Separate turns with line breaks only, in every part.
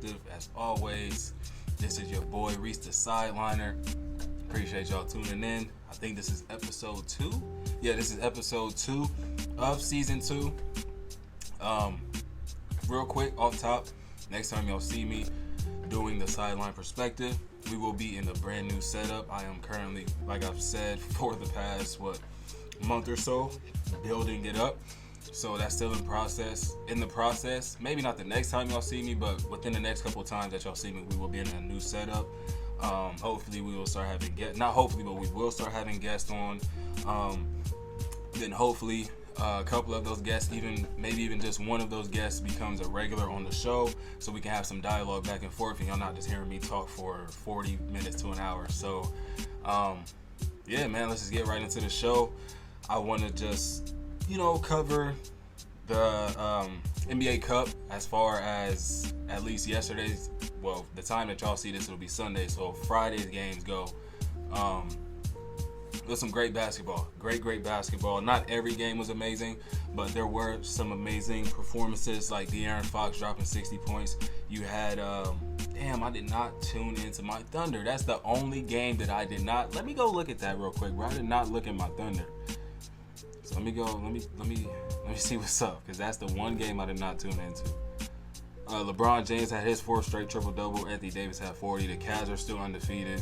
Perspective. As always, this is your boy Reese the Sideliner. Appreciate y'all tuning in. I think this is episode 2. Yeah, this is episode 2 of season 2. Real quick, off top, next time y'all see me doing the Sideline Perspective, we will be in a brand new setup. I am currently, like I've said, for the past, month or so, building it up. So that's still in the process. Maybe not the next time y'all see me, but within the next couple of times that y'all see me, we will be in a new setup. Hopefully we will start having guests. Not hopefully, but we will start having guests on. Then hopefully a couple of those guests, maybe even just one of those guests becomes a regular on the show, so we can have some dialogue back and forth, and y'all not just hearing me talk for 40 minutes to an hour. So, yeah, man, let's just get right into the show. I want to just, cover the NBA Cup as far as at least yesterday's. Well, the time that y'all see this, it'll be Sunday, so Friday's games go. There's some great basketball. Great basketball. Not every game was amazing, but there were some amazing performances, like De'Aaron Fox dropping 60 points. You had, I did not tune into my Thunder. That's the only game that I did not. Let me go look at that real quick, bro. I did not look at my Thunder. So let me see what's up, because that's the one game I did not tune into. LeBron James had his 4th straight triple-double. Anthony Davis had 40. The Cavs are still undefeated.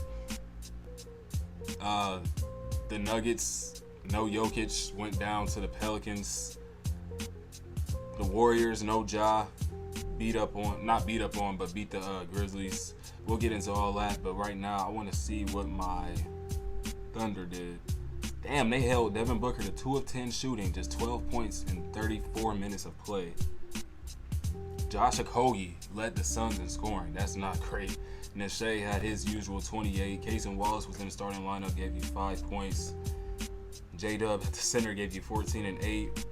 The Nuggets, no Jokic, went down to the Pelicans. The Warriors, no Ja, but beat the Grizzlies. We'll get into all that, but right now I want to see what my Thunder did. Damn, they held Devin Booker to 2 of 10 shooting, just 12 points in 34 minutes of play. Josh Okogie led the Suns in scoring. That's not great. Nashe had his usual 28. Cason Wallace was in the starting lineup, gave you 5 points. J-Dub at the center gave you 14 and 8.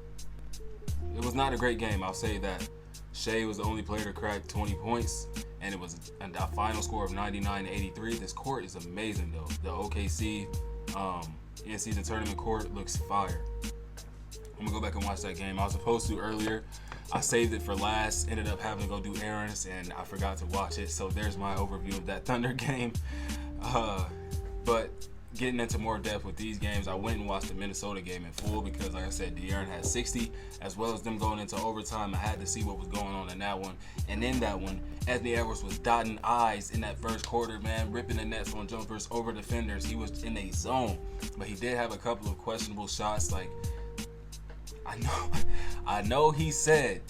It was not a great game, I'll say that. Shea was the only player to crack 20 points, and it was a final score of 99-83. This court is amazing, though. The OKC in-season tournament court looks fire. I'm going to go back and watch that game. I was supposed to earlier. I saved it for last, ended up having to go do errands, and I forgot to watch it. So there's my overview of that Thunder game. But getting into more depth with these games, I went and watched the Minnesota game in full because, like I said, De'Aaron had 60, as well as them going into overtime. I had to see what was going on in that one. And in that one, Anthony Edwards was dotting I's in that first quarter, man, ripping the nets on jumpers over defenders. He was in a zone, but he did have a couple of questionable shots. Like, I know he said,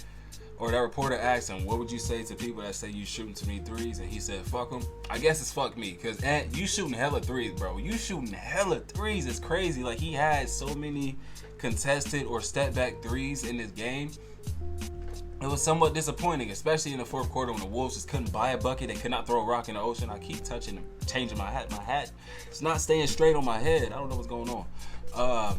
or that reporter asked him, what would you say to people that say you shooting too many threes? And he said, fuck them. I guess it's fuck me, because you shooting hella threes, bro. You shooting hella threes. It's crazy. Like, he had so many contested or step back threes in this game. It was somewhat disappointing, especially in the fourth quarter when the Wolves just couldn't buy a bucket. They could not throw a rock in the ocean. I keep touching and changing my hat. My hat, it's not staying straight on my head. I don't know what's going on.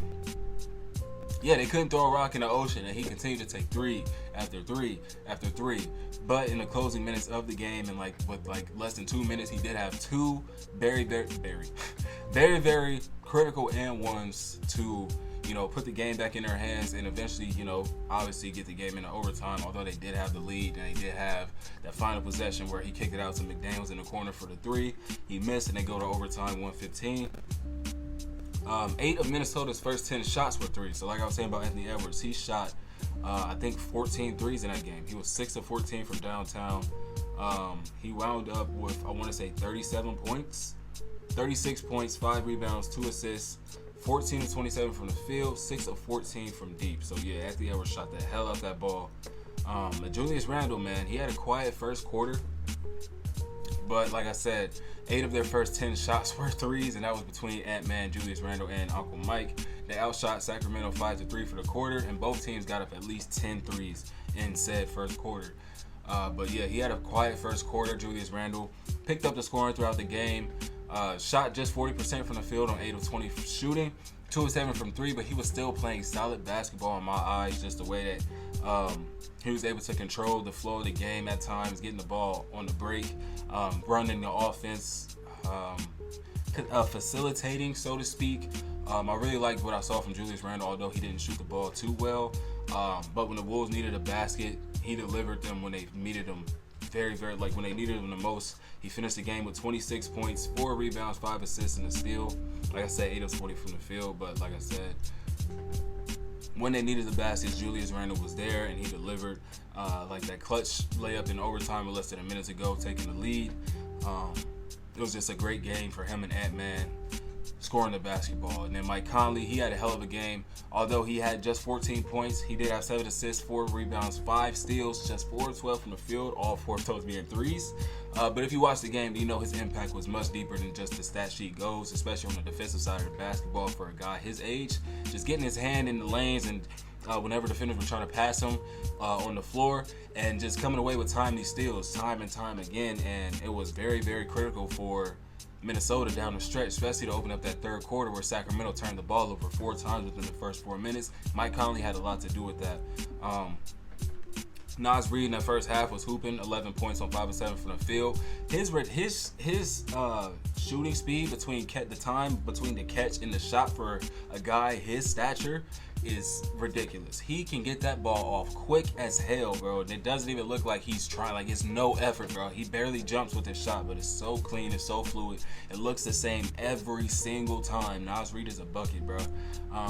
Yeah, they couldn't throw a rock in the ocean, and he continued to take 3 after 3 after 3. But in the closing minutes of the game, and with less than 2 minutes, he did have 2 very critical and ones to, put the game back in their hands, and eventually, obviously get the game into overtime. Although they did have the lead, and they did have that final possession where he kicked it out to McDaniels in the corner for the 3. He missed, and they go to overtime, 115. 8 of Minnesota's first 10 shots were 3. So like I was saying about Anthony Edwards, he shot, I think, 14 threes in that game. He was 6 of 14 from downtown. He wound up with, I want to say, 37 points, 36 points, 5 rebounds, 2 assists, 14 of 27 from the field, 6 of 14 from deep. So yeah, Anthony Edwards shot the hell out that ball. Julius Randle, man, he had a quiet first quarter. But like I said, 8 of their first 10 shots were threes, and that was between Ant-Man, Julius Randle, and Uncle Mike. They outshot Sacramento 5-3 for the quarter, and both teams got up at least 10 threes in said first quarter. But yeah, he had a quiet first quarter. Julius Randle picked up the scoring throughout the game, shot just 40% from the field on 8 of 20 shooting, 2 of 7 from 3, but he was still playing solid basketball in my eyes, just the way that he was able to control the flow of the game at times, getting the ball on the break, running the offense, facilitating, so to speak. I really liked what I saw from Julius Randle, although he didn't shoot the ball too well. But when the Wolves needed a basket, he delivered them when they needed him very, very, like when they needed him the most, he finished the game with 26 points, 4 rebounds, 5 assists, and a steal. Like I said, 8 of 20 from the field, but like I said, when they needed the baskets, Julius Randle was there and he delivered. Like that clutch layup in overtime with less than a minute to go, taking the lead. It was just a great game for him and Ant-Man scoring the basketball. And then Mike Conley, he had a hell of a game. Although he had just 14 points, he did have 7 assists, 4 rebounds, 5 steals, just 4 of 12 from the field, all 4 of those being threes. But if you watch the game, you know his impact was much deeper than just the stat sheet goes, especially on the defensive side of the basketball for a guy his age. Just getting his hand in the lanes and whenever defenders were trying to pass him on the floor, and just coming away with timely steals time and time again. And it was very, very critical for Minnesota down the stretch, especially to open up that third quarter where Sacramento turned the ball over 4 times within the first 4 minutes. Mike Conley had a lot to do with that. Naz Reid in that first half was hooping, 11 points on 5 of 7 from the field. His shooting speed between the time between the catch and the shot for a guy his stature is ridiculous. He can get that ball off quick as hell, bro. And it doesn't even look like he's trying. Like, it's no effort, bro. He barely jumps with his shot, but it's so clean, it's so fluid. It looks the same every single time. Naz Reid is a bucket, bro.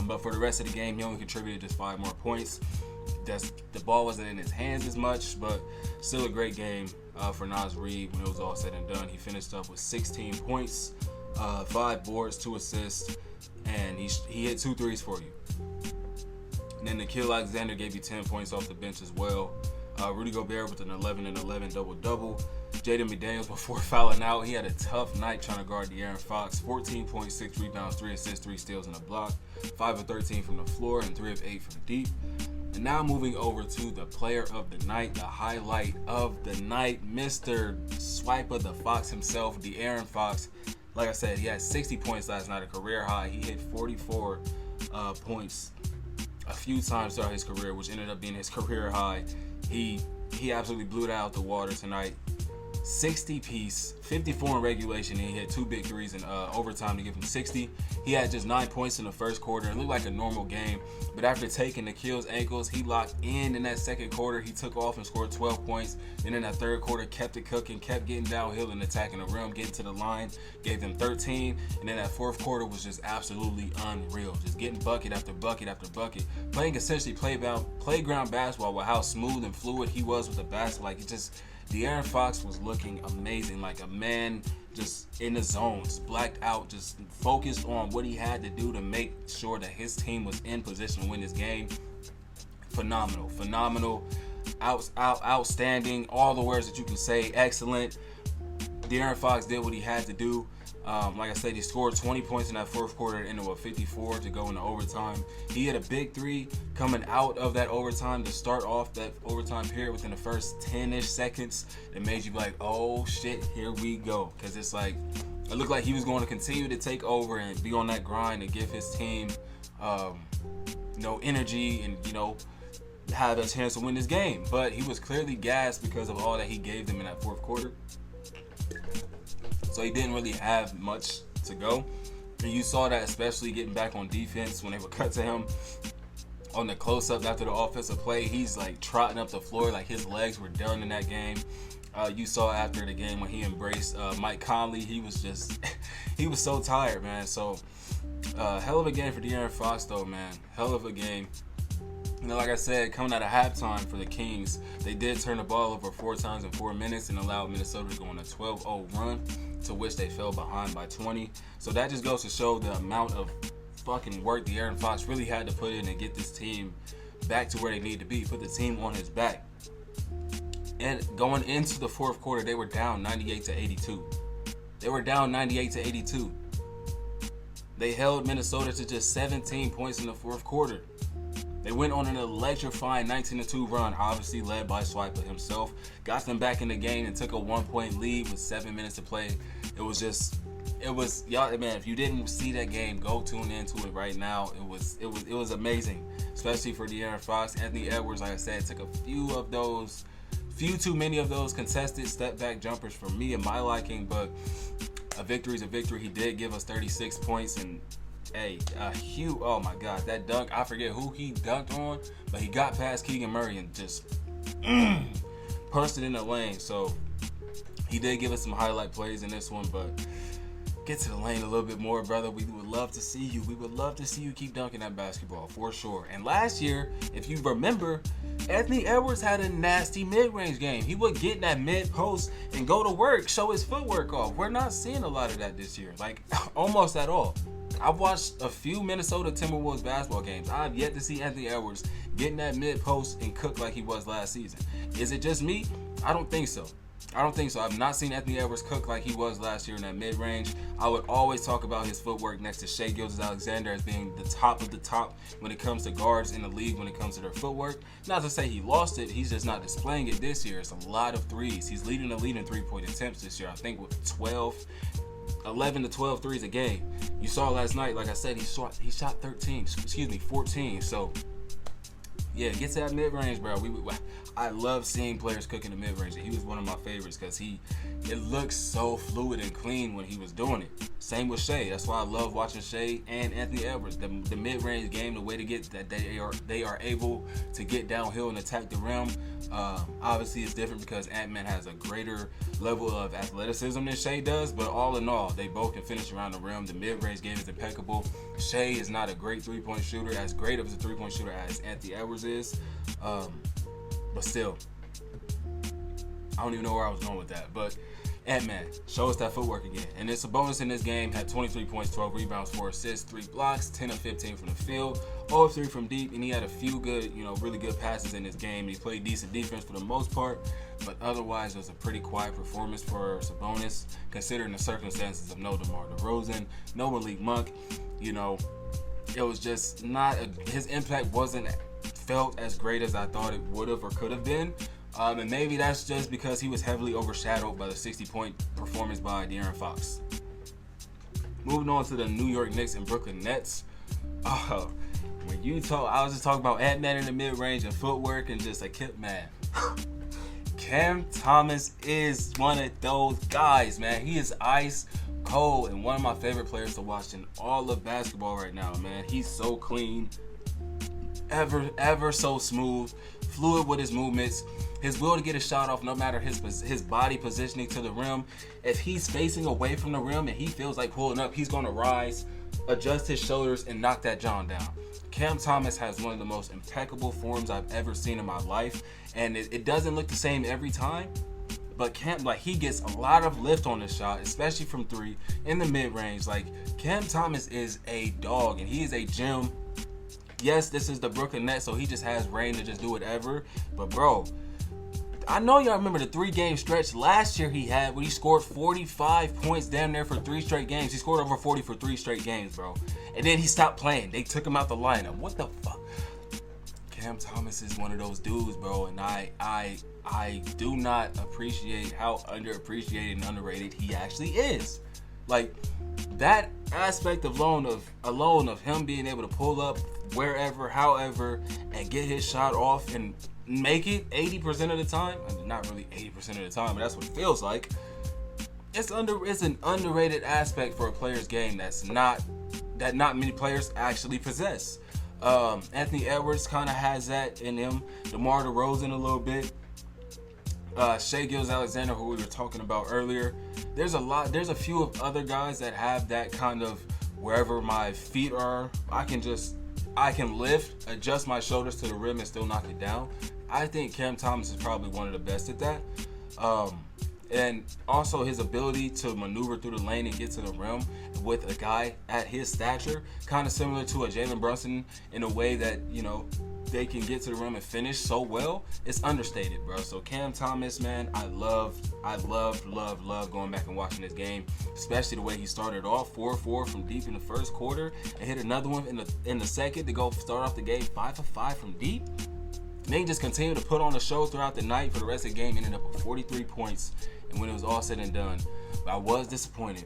But for the rest of the game, he only contributed just 5 more points. The ball wasn't in his hands as much, but still a great game for Naz Reid when it was all said and done. He finished up with 16 points, 5 boards, 2 assists, and he hit 2 threes for you. And then Nikhil Alexander gave you 10 points off the bench as well. Rudy Gobert with an 11-11 double-double. Jaden McDaniels before fouling out. He had a tough night trying to guard De'Aaron Fox. 14 points, 6 rebounds, 3 assists, 3 steals, and a block. 5 of 13 from the floor and 3 of 8 from deep. And now moving over to the player of the night, the highlight of the night, Mr. Swiper the Fox himself, De'Aaron Fox. Like I said, he had 60 points last night, a career high. He hit 44 points a few times throughout his career, which ended up being his career high. He absolutely blew it out the water tonight. 60 piece, 54 in regulation, and he had 2 big threes in overtime to give him 60. He had just 9 points in the first quarter. It looked like a normal game, but after taking Nikhil's ankles, he locked in that second quarter. He took off and scored 12 points. Then in that third quarter, kept it cooking, kept getting downhill and attacking the rim, getting to the line, gave them 13. And then that fourth quarter was just absolutely unreal, just getting bucket after bucket after bucket, playing essentially playground basketball with how smooth and fluid he was with the basket. Like, it just, De'Aaron Fox was looking amazing, like a man just in the zone, just blacked out, just focused on what he had to do to make sure that his team was in position to win this game. Phenomenal, outstanding, all the words that you can say, excellent. De'Aaron Fox did what he had to do. Like I said, he scored 20 points in that fourth quarter into a 54 to go into overtime. He had a big 3 coming out of that overtime to start off that overtime period within the first 10-ish seconds. It made you be like, oh shit, here we go. Because it's like, it looked like he was going to continue to take over and be on that grind and give his team, energy and, have a chance to win this game. But he was clearly gassed because of all that he gave them in that fourth quarter. So he didn't really have much to go. And you saw that especially getting back on defense when they would cut to him on the close-up after the offensive play. He's like trotting up the floor like his legs were done in that game. You saw after the game when he embraced Mike Conley, he was so tired, man. So hell of a game for De'Aaron Fox though, man. Hell of a game. Like I said, coming out of halftime for the Kings, they did turn the ball over 4 times in 4 minutes and allowed Minnesota to go on a 12-0 run, to which they fell behind by 20. So that just goes to show the amount of fucking work De'Aaron Fox really had to put in and get this team back to where they need to be, put the team on his back. And going into the fourth quarter, they were down 98-82. They held Minnesota to just 17 points in the fourth quarter. They went on an electrifying 19-2 run, obviously led by Swiper himself. Got them back in the game and took a 1-point lead with 7 minutes to play. It was y'all, man. If you didn't see that game, go tune into it right now. It was amazing, especially for De'Aaron Fox. Anthony Edwards, like I said, took a few too many of those contested step back jumpers for me and my liking, but a victory is a victory. He did give us 36 points and. Hey, oh my God, that dunk, I forget who he dunked on, but he got past Keegan Murray and just punched it in the lane. So he did give us some highlight plays in this one, but get to the lane a little bit more, brother. We would love to see you. We would love to see you keep dunking that basketball for sure. And last year, if you remember, Anthony Edwards had a nasty mid-range game. He would get in that mid-post and go to work, show his footwork off. We're not seeing a lot of that this year, like almost at all. I've watched a few Minnesota Timberwolves basketball games. I've yet to see Anthony Edwards get in that mid-post and cook like he was last season. Is it just me? I don't think so. I've not seen Anthony Edwards cook like he was last year in that mid-range. I would always talk about his footwork next to Shai Gilgeous-Alexander as being the top of the top when it comes to guards in the league when it comes to their footwork. Not to say he lost it, he's just not displaying it this year. It's a lot of threes. He's leading the league in three-point attempts this year, I think with 11 to 12 threes a game. You saw last night, like I said, he shot 14. So, yeah, get to that mid-range, bro. I love seeing players cook in the mid-range. He was one of my favorites because it looks so fluid and clean when he was doing it. Same with Shai. That's why I love watching Shai and Anthony Edwards. The mid-range game, the way to get that they are able to get downhill and attack the rim. Obviously, it's different because Ant-Man has a greater level of athleticism than Shai does. But all in all, they both can finish around the rim. The mid-range game is impeccable. Shai is not a great three-point shooter, as great of a three-point shooter as Anthony Edwards is. But still, I don't even know where I was going with that. But Ant-Man, show us that footwork again. And it's a bonus in this game. Had 23 points, 12 rebounds, 4 assists, 3 blocks, 10 of 15 from the field, 0 of 3 from deep. And he had a few good, really good passes in this game. He played decent defense for the most part. But otherwise, it was a pretty quiet performance for Sabonis, considering the circumstances of no DeMar DeRozan, no Malik Monk. It was just not his impact wasn't felt as great as I thought it would have or could have been. And maybe that's just because he was heavily overshadowed by the 60-point performance by De'Aaron Fox. Moving on to the New York Knicks and Brooklyn Nets. I was just talking about Ant-Man in the mid-range and footwork and just man. Cam Thomas is one of those guys, man. He is ice cold and one of my favorite players to watch in all of basketball right now, man. He's so clean. Ever so smooth, fluid with his movements, his will to get a shot off no matter his body positioning to the rim. If he's facing away from the rim and he feels like pulling up, he's going to rise, adjust his shoulders, and knock that John down. Cam Thomas has one of the most impeccable forms I've ever seen in my life, and it doesn't look the same every time, but he gets a lot of lift on his shot, especially from 3 in the mid-range. Cam Thomas is a dog, and he is a gem. Yes, this is the Brooklyn Nets, so he just has reign to just do whatever. But, bro, I know y'all remember the 3-game stretch last year he had when he scored 45 points damn near for 3 straight games. He scored over 40 for 3 straight games, bro. And then he stopped playing. They took him out the lineup. What the fuck? Cam Thomas is one of those dudes, bro, and I do not appreciate how underappreciated and underrated he actually is. That aspect alone of him being able to pull up wherever, however, and get his shot off and make it 80% of the time. I mean, not really 80% of the time, but that's what it feels like. It's an underrated aspect for a player's game that not many players actually possess. Anthony Edwards kind of has that in him. DeMar DeRozan a little bit. Shai Gilgeous-Alexander, who we were talking about earlier. There's a few of other guys that have that kind of wherever my feet are, I can lift, adjust my shoulders to the rim and still knock it down. I think Cam Thomas is probably one of the best at that. And also his ability to maneuver through the lane and get to the rim with a guy at his stature, kind of similar to a Jalen Brunson in a way that, they can get to the rim and finish so well. It's understated, bro. So Cam Thomas, man, I love going back and watching this game, especially the way he started off 4-4 from deep in the first quarter and hit another one in the second to go start off the game 5-5 from deep. And then he just continued to put on the show throughout the night for the rest of the game, ended up with 43 points. And when it was all said and done, I was disappointed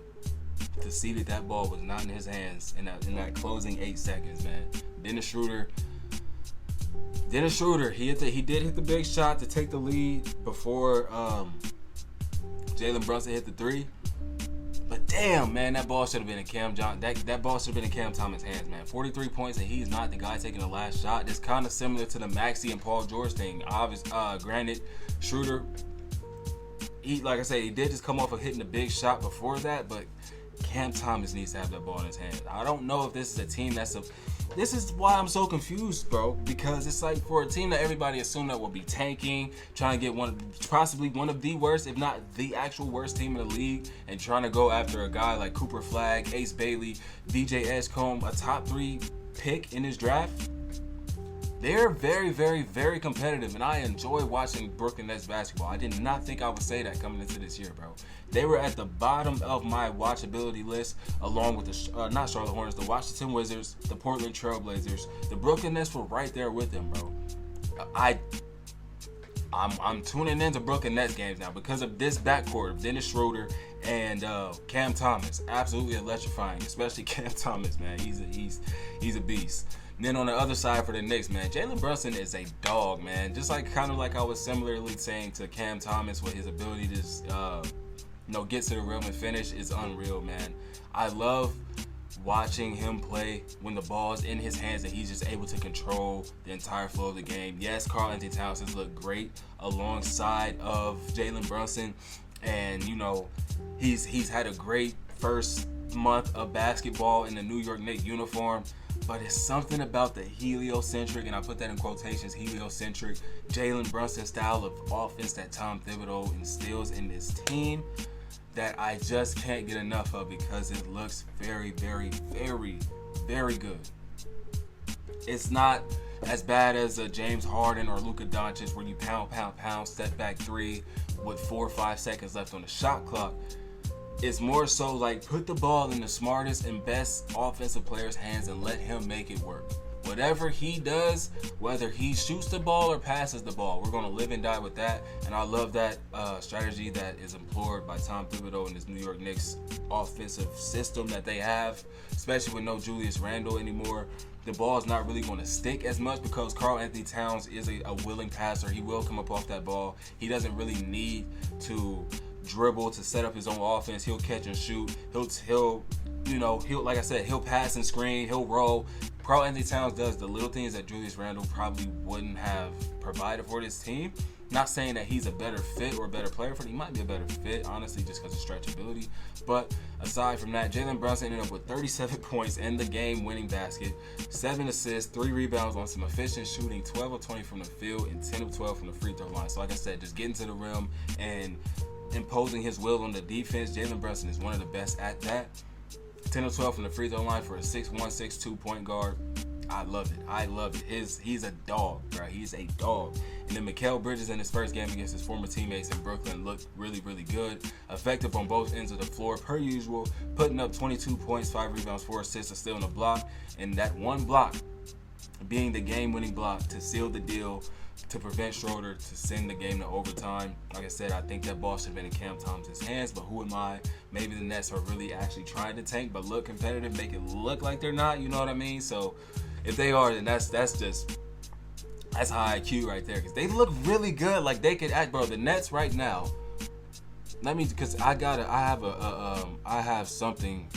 to see that ball was not in his hands in that closing 8 seconds, man. Dennis Schroeder, he did hit the big shot to take the lead before Jalen Brunson hit the 3. But Damn, man, that ball should have been in that ball should have been in Cam Thomas' hands, man. 43 points, and he's not the guy taking the last shot. It's kind of similar to the Maxey and Paul George thing. Granted, Schroeder, like I said, he did just come off of hitting a big shot before that, but Cam Thomas needs to have that ball in his hands. I don't know if this is a team this is why I'm so confused, bro, because it's like for a team that everybody assumed that will be tanking, trying to get possibly one of the worst, if not the actual worst team in the league, and trying to go after a guy like Cooper Flagg, Ace Bailey, DJ Edgecombe, a top 3 pick in his draft. They're very, very, very competitive, and I enjoy watching Brooklyn Nets basketball. I did not think I would say that coming into this year, bro. They were at the bottom of my watchability list, along with the not Charlotte Hornets, the Washington Wizards, the Portland Trailblazers. The Brooklyn Nets were right there with them, bro. I'm tuning into Brooklyn Nets games now because of this backcourt of Dennis Schroeder and Cam Thomas. Absolutely electrifying, especially Cam Thomas, man. He's a beast. And then on the other side for the Knicks, man, Jalen Brunson is a dog, man. Just like kind of like I was similarly saying to Cam Thomas with his ability to get to the rim and finish is unreal, man. I love watching him play when the ball's in his hands and he's just able to control the entire flow of the game. Yes, Karl-Anthony Towns has looked great alongside of Jalen Brunson, and he's had a great first month of basketball in the New York Knicks uniform. But it's something about the heliocentric, and I put that in quotations, heliocentric Jalen Brunson style of offense that Tom Thibodeau instills in this team that I just can't get enough of because it looks very, very, very, very good. It's not as bad as a James Harden or Luka Doncic where you pound, step back 3 with 4 or 5 seconds left on the shot clock. It's more so like put the ball in the smartest and best offensive player's hands and let him make it work. Whatever he does, whether he shoots the ball or passes the ball, we're going to live and die with that. And I love that strategy that is employed by Tom Thibodeau and this New York Knicks offensive system that they have, especially with no Julius Randle anymore. The ball is not really going to stick as much because Karl-Anthony Towns is a willing passer. He will come up off that ball. He doesn't really need to dribble to set up his own offense. He'll catch and shoot. He'll like I said, he'll pass and screen. He'll roll. Karl-Anthony Towns does the little things that Julius Randle probably wouldn't have provided for this team. Not saying that he's a better fit or a better player for it. He might be a better fit, honestly, just because of stretchability. But aside from that, Jalen Brunson ended up with 37 points and the game-winning basket, 7 assists, 3 rebounds on some efficient shooting, 12 of 20 from the field, and 10 of 12 from the free throw line. So like I said, just getting to the rim and imposing his will on the defense. Jalen Brunson is one of the best at that. 10 of 12 from the free throw line for a 6'1", 6'2" point guard. I love it. He's a dog, bro. He's a dog. And then Mikal Bridges in his first game against his former teammates in Brooklyn looked really, really good. Effective on both ends of the floor, per usual, putting up 22 points, 5 rebounds, 4 assists, and still in a block. And that one block being the game-winning block to seal the deal, to prevent Schroeder to send the game to overtime. Like I said, I think that ball should have been in Cam Thomas's hands, but who am I? Maybe the Nets are really actually trying to tank, but look competitive, make it look like they're not, you know what I mean? So if they are, then that's high IQ right there, because they look really good. Like they could act, bro. The Nets right now, because I have something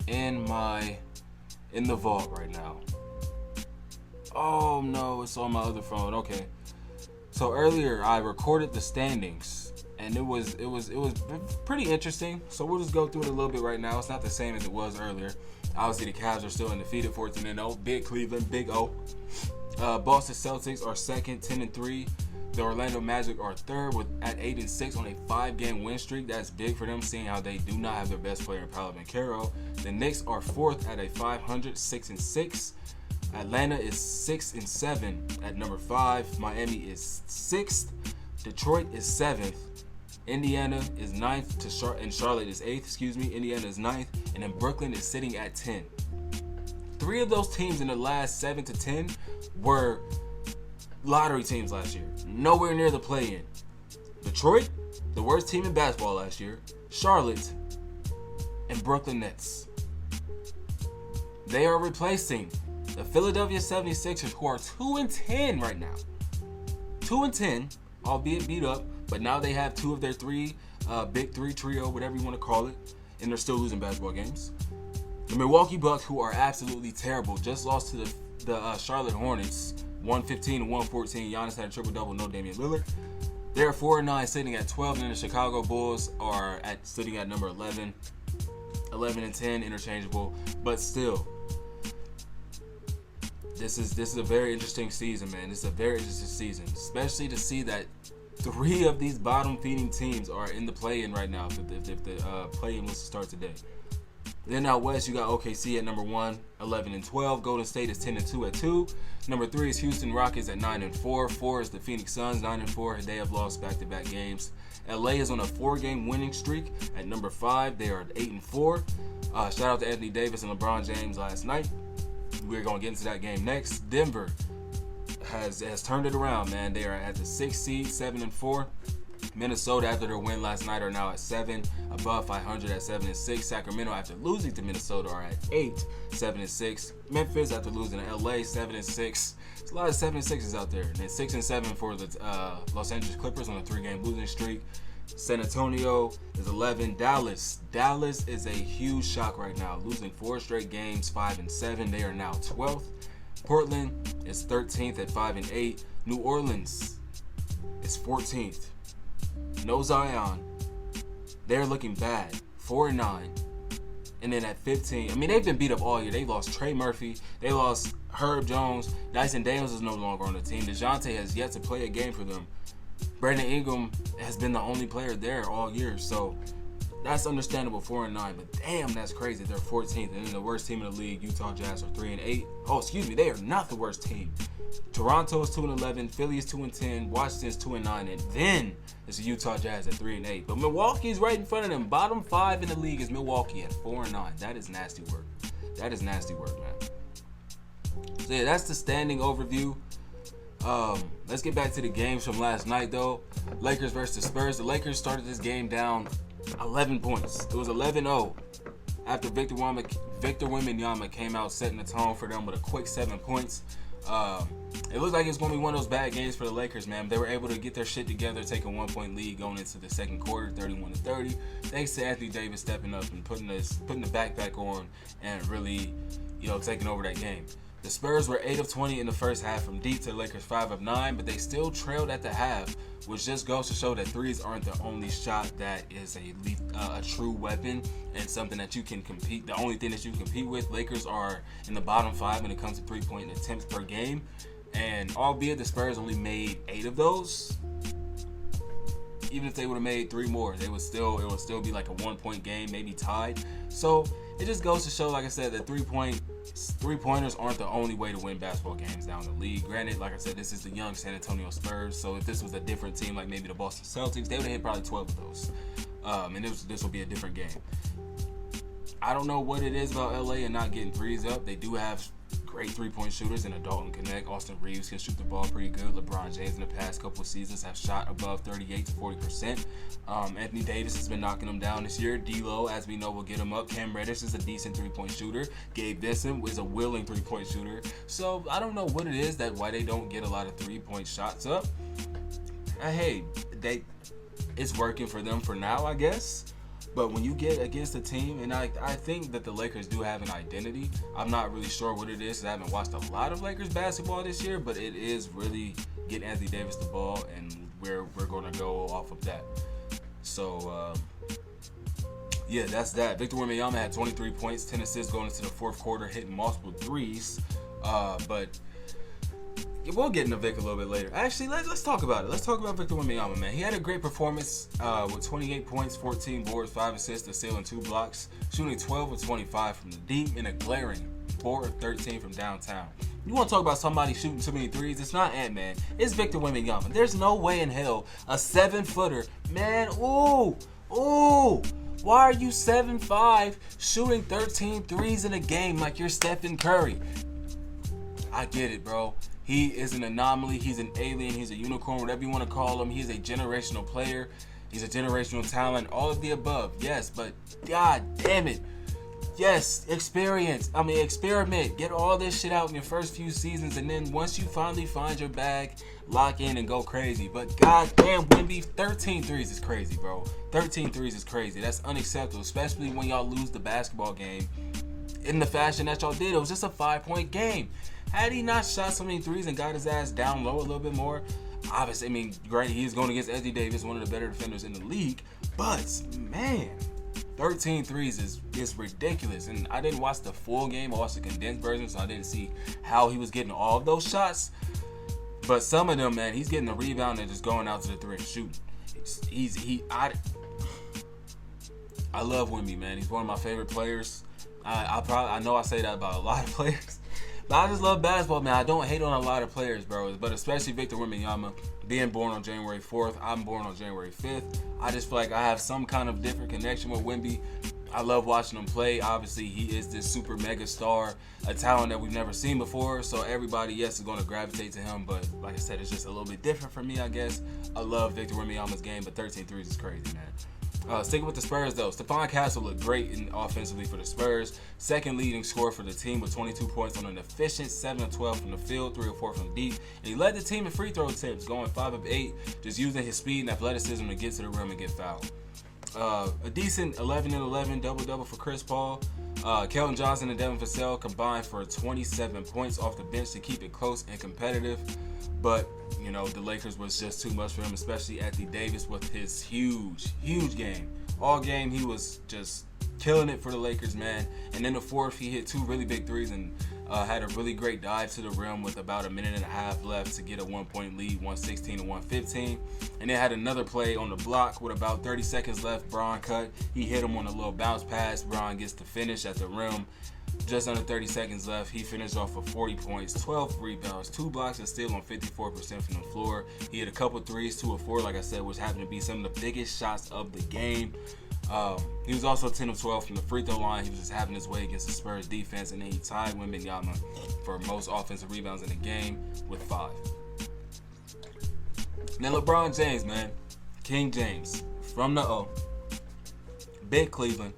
in the vault right now. Oh no, it's on my other phone. Okay. So earlier I recorded the standings and it was pretty interesting. So we'll just go through it a little bit right now. It's not the same as it was earlier. Obviously the Cavs are still undefeated, 14-0. Big Cleveland, big O. Boston Celtics are second, 10-3. The Orlando Magic are third at 8-6 on a 5-game win streak. That's big for them, seeing how they do not have their best player in Paolo Banchero. The Knicks are fourth at a 500, 6-6. Atlanta is 6-7 at number 5. Miami is 6th. Detroit is 7th. Indiana is 9th, and Charlotte is 8th. Indiana is 9th, and then Brooklyn is sitting at 10. 3 of those teams in the last 7 to 10 were lottery teams last year. Nowhere near the play-in. Detroit, the worst team in basketball last year. Charlotte, and Brooklyn Nets. They are replacing the Philadelphia 76ers, who are 2-10 right now. 2-10, albeit beat up, but now they have 2 of their 3 big 3 trio, whatever you want to call it. and they're still losing basketball games. The Milwaukee Bucks, who are absolutely terrible, just lost to the Charlotte Hornets, 115-114. Giannis had a triple-double, no Damian Lillard. They're 4-9, sitting at 12, and the Chicago Bulls are sitting at number 11. 11 and 10, interchangeable, but still, this is a very interesting season, man. This is a very interesting season, especially to see that 3 of these bottom-feeding teams are in the play-in right now. If the play-in was to start today. Then out west, you got OKC at number 1, 11 and 12. Golden State is 10 and 2 at 2. Number 3 is Houston Rockets at 9 and 4. 4 is the Phoenix Suns, 9 and 4. They have lost back-to-back games. LA is on a 4-game winning streak at number 5. They are at 8 and 4. Shout out to Anthony Davis and LeBron James last night. We're going to get into that game next. Denver has turned it around, man. They are at the 6th seed, 7 and 4. Minnesota, after their win last night, are now at 7, above 500 at 7 and 6. Sacramento, after losing to Minnesota, are at 8, 7 and 6. Memphis, after losing to LA, 7 and 6. There's a lot of 7 and 6s out there. And then 6 and 7 for the Los Angeles Clippers on a 3-game losing streak. San Antonio is 11. Dallas is a huge shock right now, losing 4 straight games, 5 and 7. They are now 12th. Portland is 13th at 5 and 8. New Orleans is 14th. No Zion. They're looking bad. 4 and 9. And then at 15, I mean, they've been beat up all year. They lost Trey Murphy. They lost Herb Jones. Dyson Daniels is no longer on the team. DeJounte has yet to play a game for them. Brandon Ingram has been the only player there all year. So that's understandable, 4 and 9. But damn, that's crazy. They're 14th. And then the worst team in the league, Utah Jazz, are 3 and 8. Oh, excuse me. They are not the worst team. Toronto is 2 and 11. Philly is 2 and 10. Washington is 2 and 9. And then it's the Utah Jazz at 3 and 8. But Milwaukee's right in front of them. Bottom 5 in the league is Milwaukee at 4 and 9. That is nasty work. That is nasty work, man. So yeah, that's the standing overview. Let's get back to the games from last night, though. Lakers versus Spurs. The Lakers started this game down 11 points. It was 11-0 after Victor Wembanyama came out, setting the tone for them with a quick 7 points. It looked like it's going to be one of those bad games for the Lakers, man. They were able to get their shit together, take a 1-point lead going into the second quarter, 31-30. Thanks to Anthony Davis stepping up and putting the backpack on and really, taking over that game. The Spurs were 8 of 20 in the first half from deep to the Lakers 5 of 9, but they still trailed at the half, which just goes to show that threes aren't the only shot that is a true weapon and something that you can compete. The only thing that you can compete with. Lakers are in the bottom 5 when it comes to 3-point attempts per game, and albeit the Spurs only made 8 of those, even if they would have made 3 more, it would still be like a 1-point game, maybe tied. So it just goes to show, like I said, that three-pointers aren't the only way to win basketball games down the league. Granted, like I said, this is the young San Antonio Spurs, so if this was a different team like maybe the Boston Celtics, they would have hit probably 12 of those. And this will be a different game. I don't know what it is about LA and not getting threes up. They do have great 3-point shooters in Dalton Connect. Austin Reeves can shoot the ball pretty good. LeBron James in the past couple of seasons have shot above 38 to 40%. Anthony Davis has been knocking them down this year. D'Lo, as we know, will get him up. Cam Reddish is a decent 3-point shooter. Gabe Vincent is a willing 3-point shooter. So I don't know what it is why they don't get a lot of 3-point shots up. Hey, it's working for them for now, I guess. But when you get against a team, and I think that the Lakers do have an identity. I'm not really sure what it is. I haven't watched a lot of Lakers basketball this year, but it is really get Anthony Davis the ball, and we're going to go off of that. So, yeah, that's that. Victor Wembanyama had 23 points, 10 assists going into the fourth quarter, hitting multiple threes. But we'll get into Vic a little bit later. Actually, let's talk about it. Let's talk about Victor Wembanyama, man. He had a great performance with 28 points, 14 boards, 5 assists, a steal, and 2 blocks, shooting 12 of 25 from the deep and a glaring 4 of 13 from downtown. You want to talk about somebody shooting too many threes? It's not Ant-Man. It's Victor Wembanyama. There's no way in hell a 7-footer, man. Ooh. Why are you 7'5", shooting 13 threes in a game like you're Stephen Curry? I get it, bro. He is an anomaly. He's an alien. He's a unicorn, whatever you want to call him. He's a generational player. He's a generational talent. All of the above, yes. But God damn it, Yes, experiment. Get all this shit out in your first few seasons, and then once you finally find your bag, lock in and go crazy. But goddamn, Wemby, 13 threes is crazy, bro. 13 threes is crazy. That's unacceptable, especially when y'all lose the basketball game in the fashion that y'all did. It was just a 5-point game. Had he not shot so many threes and got his ass down low a little bit more, obviously, I mean, granted, he's going against Anthony Davis, one of the better defenders in the league, but man, 13 threes is ridiculous. And I didn't watch the full game. I watched the condensed version, so I didn't see how he was getting all of those shots. But some of them, man, he's getting the rebound and just going out to the three and shooting. I love Wemby, man. He's one of my favorite players. I know I say that about a lot of players, but I just love basketball, man. I don't hate on a lot of players, bro, but especially Victor Wembanyama. Being born on January 4th, I'm born on January 5th. I just feel like I have some kind of different connection with Wemby. I love watching him play. Obviously, he is this super mega star, a talent that we've never seen before. So everybody, yes, is going to gravitate to him. But like I said, it's just a little bit different for me, I guess. I love Victor Wembanyama's game, but 13 threes is crazy, man. Sticking with the Spurs, though, Stephon Castle looked great offensively for the Spurs. Second leading scorer for the team with 22 points on an efficient 7 of 12 from the field, 3 of 4 from deep. And he led the team in free throw attempts, going 5 of 8, just using his speed and athleticism to get to the rim and get fouled. A decent 11 and 11 double-double for Chris Paul. Kelton Johnson and Devin Vassell combined for 27 points off the bench to keep it close and competitive. But, you know, the Lakers was just too much for him, especially Anthony Davis with his huge game. All game, he was just killing it for the Lakers, man. And in the fourth, he hit 2 really big threes and had a really great dive to the rim with about a minute and a half left to get a 1-point lead, 116 to 115. And then had another play on the block with about 30 seconds left. Bron cut. He hit him on a little bounce pass. Bron gets to finish at the rim. Just under 30 seconds left, he finished off with 40 points, 12 rebounds, 2 blocks, and still on 54% from the floor. He had a couple threes, 2 of 4, like I said, which happened to be some of the biggest shots of the game. He was also 10 of 12 from the free throw line. He was just having his way against the Spurs defense, and then he tied Wembanyama for most offensive rebounds in the game with 5. Then LeBron James, man. King James from the O. Big Cleveland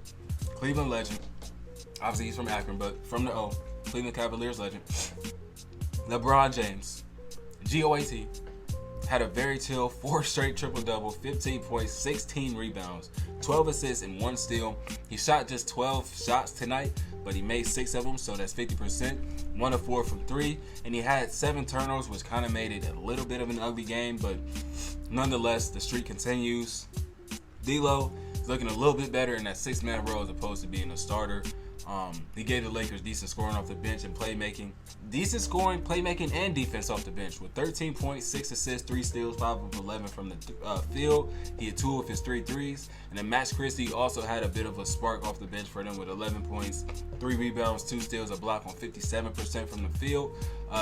legend. Obviously, he's from Akron, but from the O. Cleveland Cavaliers legend. LeBron James, GOAT, had a very chill 4 straight triple-double, 15 points, 16 rebounds, 12 assists, and 1 steal. He shot just 12 shots tonight, but he made 6 of them, so that's 50%. 1 of 4 from 3, and he had 7 turnovers, which kind of made it a little bit of an ugly game, but nonetheless, the streak continues. D'Lo is looking a little bit better in that 6-man role as opposed to being a starter. He gave the Lakers decent scoring off the bench and playmaking. Decent scoring, playmaking, and defense off the bench with 13 points, 6 assists, 3 steals, 5 of 11 from the field. He had 2 of his 3 threes. And then Max Christie also had a bit of a spark off the bench for them with 11 points, 3 rebounds, 2 steals, a block on 57% from the field,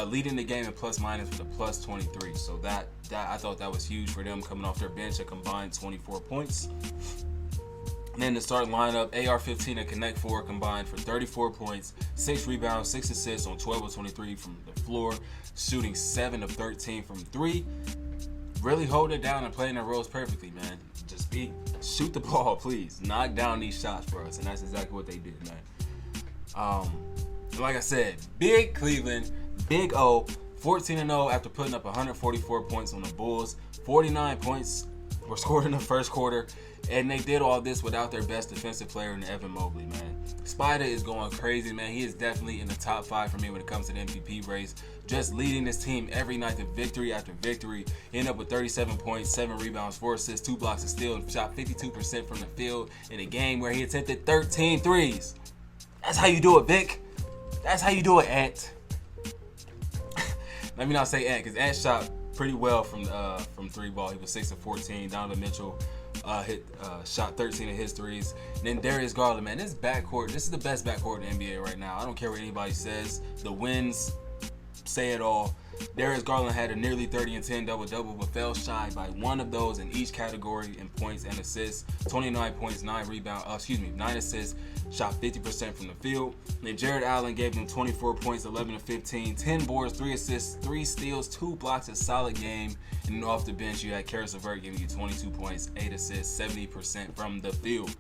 leading the game in plus-minus with a plus 23. So that I thought that was huge for them coming off their bench, a combined 24 points. And then the starting lineup, AR-15 and Connect 4 combined for 34 points, 6 rebounds, 6 assists on 12 of 23 from the floor, shooting 7 of 13 from 3. Really holding it down and playing their roles perfectly, man. Just shoot the ball, please. Knock down these shots for us, and that's exactly what they did, man. Like I said, big Cleveland, big O, 14-0 after putting up 144 points on the Bulls. 49 points were scored in the first quarter. And they did all this without their best defensive player in Evan Mobley, man. Spider is going crazy, man. He is definitely in the top 5 for me when it comes to the MVP race. Just leading this team every night to victory after victory. He ended up with 37 points, 7 rebounds, 4 assists, 2 blocks, and steal, and shot 52% from the field in a game where he attempted 13 threes. That's how you do it, Vic. That's how you do it, Ant. Let me not say Ant, because Ant shot pretty well from 3 ball. He was 6 of 14. Donovan Mitchell shot 13 of his threes. And then Darius Garland, man, this is the best backcourt in the NBA right now. I don't care what anybody says. The wins say it all. Darius Garland had a nearly 30 and 10 double-double, but fell shy by one of those in each category in points and assists. 29 points, 9 assists, shot 50% from the field. And then Jared Allen gave him 24 points, 11 of 15, 10 boards, 3 assists, 3 steals, 2 blocks, a solid game. And then off the bench, you had Karis LeVert giving you 22 points, 8 assists, 70% from the field.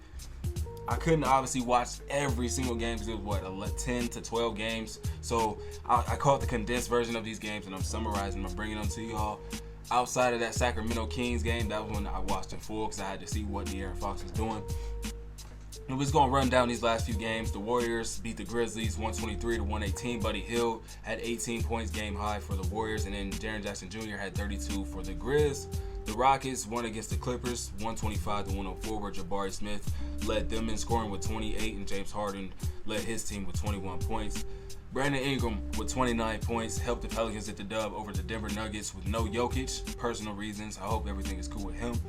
I couldn't obviously watch every single game because it was 10 to 12 games. So I caught the condensed version of these games and I'm summarizing them. I'm bringing them to y'all. Outside of that Sacramento Kings game, that was when I watched in full because I had to see what De'Aaron Fox was doing. And we're just going to run down these last few games. The Warriors beat the Grizzlies 123-118. Buddy Hield had 18 points, game high for the Warriors. And then Jaren Jackson Jr. had 32 for the Grizz. The Rockets won against the Clippers 125-104, where Jabari Smith led them in scoring with 28, and James Harden led his team with 21 points. Brandon Ingram with 29 points helped the Pelicans get the dub over the Denver Nuggets with no Jokic, personal reasons. I hope everything is cool with him.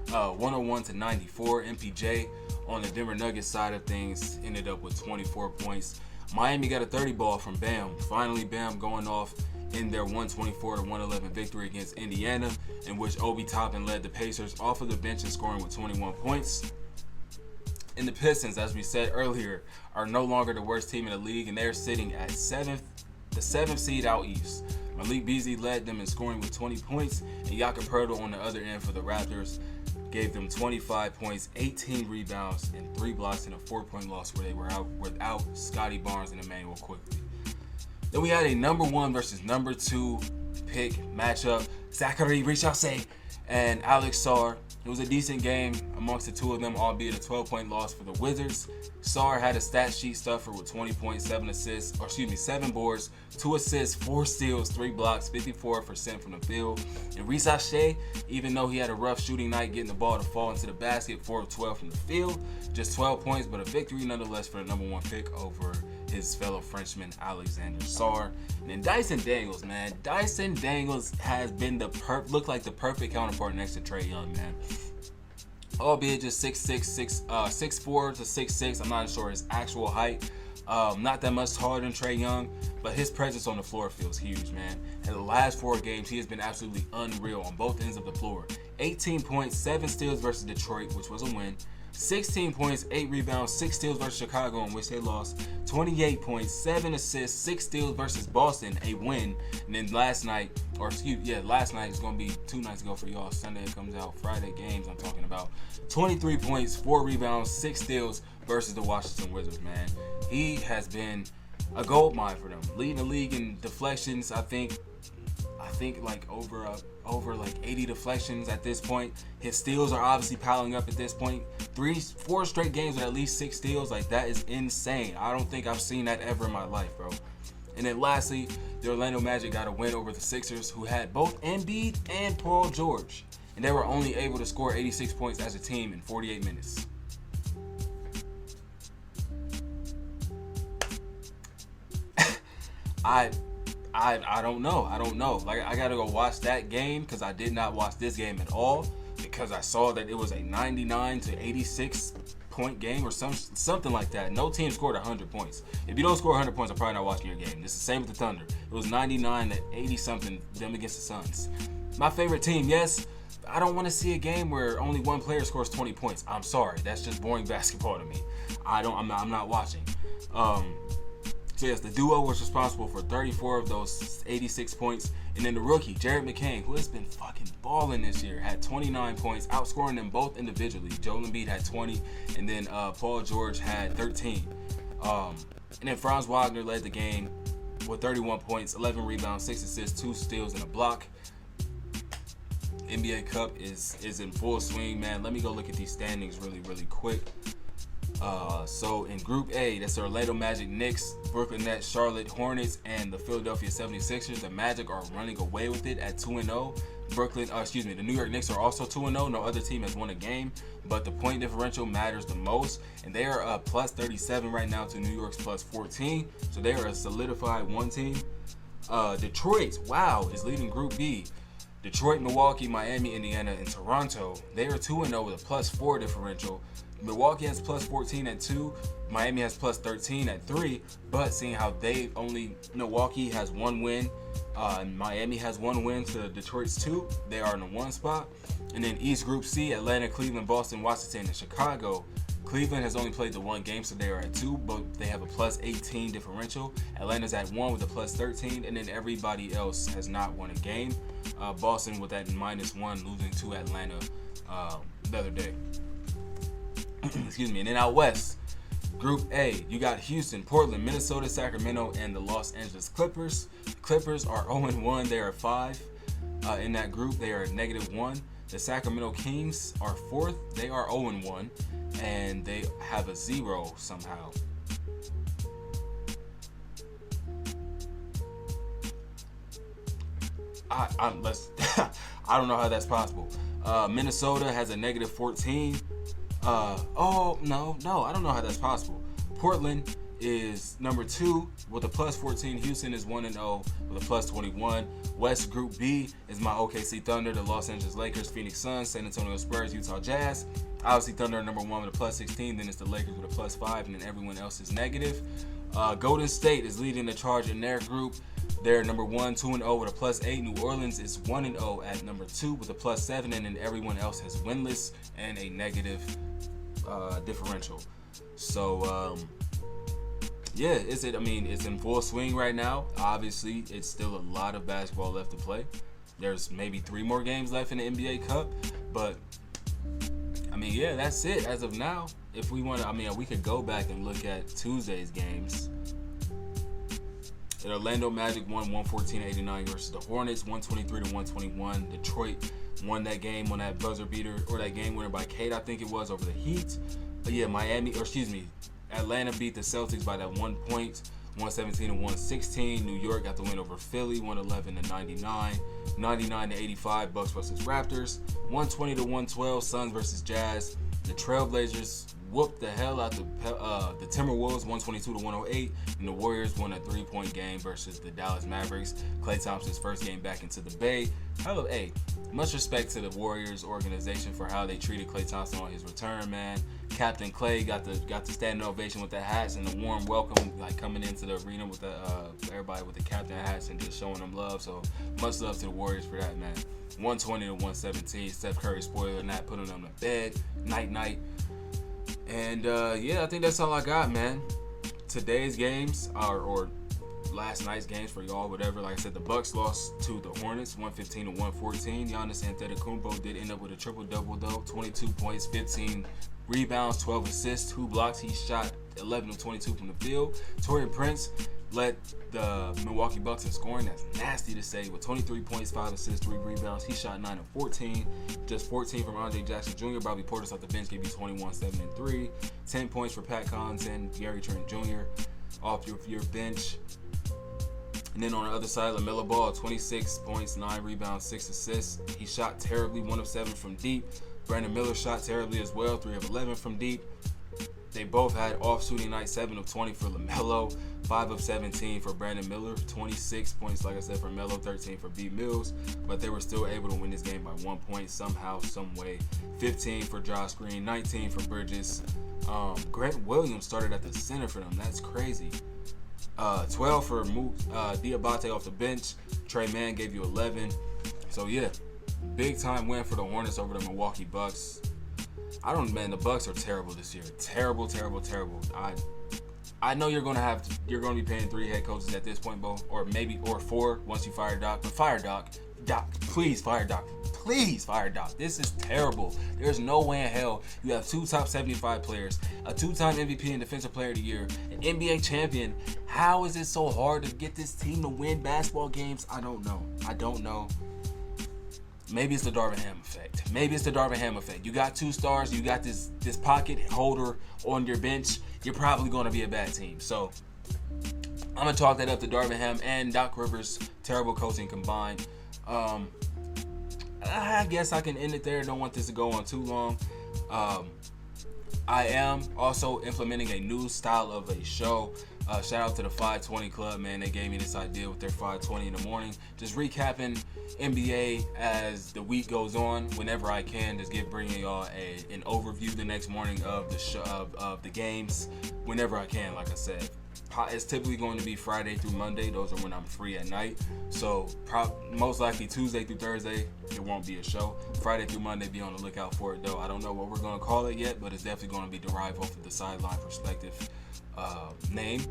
101-94. MPJ on the Denver Nuggets side of things ended up with 24 points. Miami got a 30 ball from Bam. Finally, Bam going off in their 124-111 victory against Indiana, in which Obi Toppin led the Pacers off of the bench and scoring with 21 points. And the Pistons, as we said earlier, are no longer the worst team in the league, and they're sitting at the 7th seed out east. Malik Beasley led them in scoring with 20 points, and Jakob Poeltl on the other end for the Raptors gave them 25 points, 18 rebounds, and 3 blocks in a 4-point loss where they were out without Scotty Barnes and Emmanuel Quickly. Then we had a number 1 versus number 2 pick matchup. Zachary Richardson and Alex Sarr. It was a decent game amongst the two of them, albeit a 12-point loss for the Wizards. Sarr had a stat sheet stuffer with 20 points, 7 boards, 2 assists, 4 steals, 3 blocks, 54% from the field. And Richardson, even though he had a rough shooting night getting the ball to fall into the basket, 4 of 12 from the field, just 12 points, but a victory nonetheless for the number 1 pick over his fellow Frenchman, Alexander Sarr. And then Dyson Daniels, man. Dyson Daniels has been looked like the perfect counterpart next to Trae Young, man. Albeit just 6'4 to 6'6". I'm not sure his actual height. Not that much taller than Trae Young, but his presence on the floor feels huge, man. In the last 4 games, he has been absolutely unreal on both ends of the floor. 18 points, 7 steals versus Detroit, which was a win. 16 points, 8 rebounds, 6 steals versus Chicago, in which they lost. 28 points, 7 assists, 6 steals versus Boston, a win. And then last night is going to be 2 nights ago for y'all. Sunday it comes out, Friday games I'm talking about. 23 points, 4 rebounds, 6 steals versus the Washington Wizards, man. He has been a gold mine for them. Leading the league in deflections, I think like over like 80 deflections at this point. His steals are obviously piling up at this point. 4 straight games with at least 6 steals. Like, that is insane. I don't think I've seen that ever in my life, bro. And then lastly, the Orlando Magic got a win over the Sixers, who had both Embiid and Paul George. And they were only able to score 86 points as a team in 48 minutes. I don't know. Like, I gotta go watch that game because I did not watch this game at all because I saw that it was a 99 to 86 point game or something like that. No team scored 100 points. If you don't score 100 points, I'm probably not watching your game. It's the same with the Thunder. It was 99 to 80 something, them against the Suns. My favorite team, yes. I don't want to see a game where only one player scores 20 points. I'm sorry. That's just boring basketball to me. I'm not watching. So yes, the duo was responsible for 34 of those 86 points. And then the rookie, Jared McCain, who has been fucking balling this year, had 29 points, outscoring them both individually. Joel Embiid had 20, and then Paul George had 13. And then Franz Wagner led the game with 31 points, 11 rebounds, 6 assists, 2 steals, and a block. NBA Cup is in full swing, man. Let me go look at these standings really quick. So in Group A, that's the Orlando Magic, Knicks, Brooklyn Nets, Charlotte Hornets, and the Philadelphia 76ers. The Magic are running away with it at 2-0. The New York Knicks are also 2-0. No other team has won a game, but the point differential matters the most, and they are plus 37 right now to New York's plus 14. So they are a solidified 1 team. Detroit, is leading Group B. Detroit, Milwaukee, Miami, Indiana, and Toronto. They are 2-0 with a plus 4 differential. Milwaukee has plus 14 at 2. Miami has plus 13 at 3. But seeing how Milwaukee has 1 win, and Miami has 1 win to Detroit's 2, they are in the 1 spot. And then East Group C, Atlanta, Cleveland, Boston, Washington, and Chicago. Cleveland has only played the 1 game, so they are at 2, but they have a plus 18 differential. Atlanta's at 1 with a plus 13, and then everybody else has not won a game. Boston with that -1, losing to Atlanta the other day. Excuse me. And then out west, Group A, you got Houston, Portland, Minnesota, Sacramento, and the Los Angeles Clippers. The Clippers are 0-1. They are 5 in that group. They are -1. The Sacramento Kings are 4th. They are 0-1, and they have a 0 somehow. I don't know how that's possible. Minnesota has a -14. No, I don't know how that's possible. Portland is number 2 with a +14. Houston is 1-0 with a +21. West Group B is my OKC Thunder, the Los Angeles Lakers, Phoenix Suns, San Antonio Spurs, Utah Jazz. Obviously Thunder are number 1 with a +16. Then it's the Lakers with a +5, and then everyone else is negative. Golden State is leading the charge in their group. They're number 1, 2-0 with a +8. New Orleans is 1-0 at number 2 with a +7, and then everyone else has winless and a negative differential. So yeah, it's in full swing right now. Obviously, it's still a lot of basketball left to play. There's maybe 3 more games left in the NBA Cup, but yeah, that's it as of now. If we want to, we could go back and look at Tuesday's games. The Orlando Magic won 114-89 versus the Hornets, 123-121. Detroit won that game on that buzzer beater, or that game winner by Kate, I think it was, over the Heat. But yeah, Atlanta beat the Celtics by that 1 point, 117-116. New York got the win over Philly, 111-99. 99-85, Bucks versus Raptors. 120-112, Suns versus Jazz. The Trailblazers whooped the hell out the Timberwolves, 122-108, and the Warriors won a 3-point game versus the Dallas Mavericks. Klay Thompson's first game back into the Bay. Much respect to the Warriors organization for how they treated Klay Thompson on his return, man. Captain Klay got the standing ovation with the hats and the warm welcome, like coming into the arena with everybody with the captain hats and just showing them love. So much love to the Warriors for that, man. 120-117. Steph Curry spoiling that, putting them to bed. Night. And I think that's all I got, man. Today's games or last night's games for y'all, whatever. Like I said, the Bucks lost to the Hornets, 115-114. Giannis Antetokounmpo did end up with a triple-double, though. 22 points, 15 rebounds, 12 assists, 2 blocks. He shot 11 of 22 from the field. Taurean Prince led the Milwaukee Bucks in scoring. That's nasty to say. With 23 points, 5 assists, 3 rebounds. He shot 9 of 14. Just 14 from Andre Jackson Jr. Bobby Portis off the bench gave you 21, 7, and 3. 10 points for Pat Connaughton, Gary Trent Jr. off your bench. And then on the other side, LaMelo Ball, 26 points, 9 rebounds, 6 assists. He shot terribly, 1 of 7 from deep. Brandon Miller shot terribly as well, 3 of 11 from deep. They both had off shooting night, 7 of 20 for LaMelo, 5 of 17 for Brandon Miller, 26 points, like I said, for Melo, 13 for B. Mills. But they were still able to win this game by 1 point somehow, some way. 15 for Josh Green, 19 for Bridges. Grant Williams started at the center for them. That's crazy. 12 for Diabate off the bench. Trey Mann gave you 11. So yeah, big time win for the Hornets over the Milwaukee Bucks. The Bucks are terrible this year. Terrible. I know you're gonna be paying 3 head coaches at this point, Bo, or 4 once you fire Doc. But fire Doc. Please fire Doc. Please fire Doc. This is terrible. There's no way in hell you have 2 top 75 players, a 2-time MVP and Defensive Player of the Year, an NBA champion. How is it so hard to get this team to win basketball games? I don't know. Maybe it's the Darvin Ham effect. You got 2 stars. You got this pocket holder on your bench. You're probably going to be a bad team. So I'm going to chalk that up to Darvin Ham and Doc Rivers' terrible coaching combined. I guess I can end it there. Don't want this to go on too long. I am also implementing a new style of a show. Shout out to the 520 Club, man. They gave me this idea with their 520 in the morning. Just recapping NBA as the week goes on. Whenever I can, just bringing y'all an overview the next morning of the show, of the games. Whenever I can, like I said. It's typically going to be Friday through Monday. Those are when I'm free at night. So most likely Tuesday through Thursday, there won't be a show. Friday through Monday, be on the lookout for it, though. I don't know what we're going to call it yet, but it's definitely going to be derived off of the Sideline Perspective name.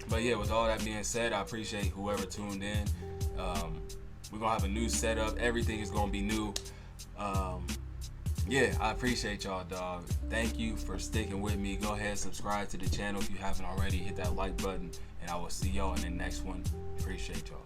But yeah, with all that being said, I appreciate whoever tuned in. We're going to have a new setup. Everything is going to be new. Yeah, I appreciate y'all, dog. Thank you for sticking with me. Go ahead, subscribe to the channel if you haven't already. Hit that like button, and I will see y'all in the next one. Appreciate y'all.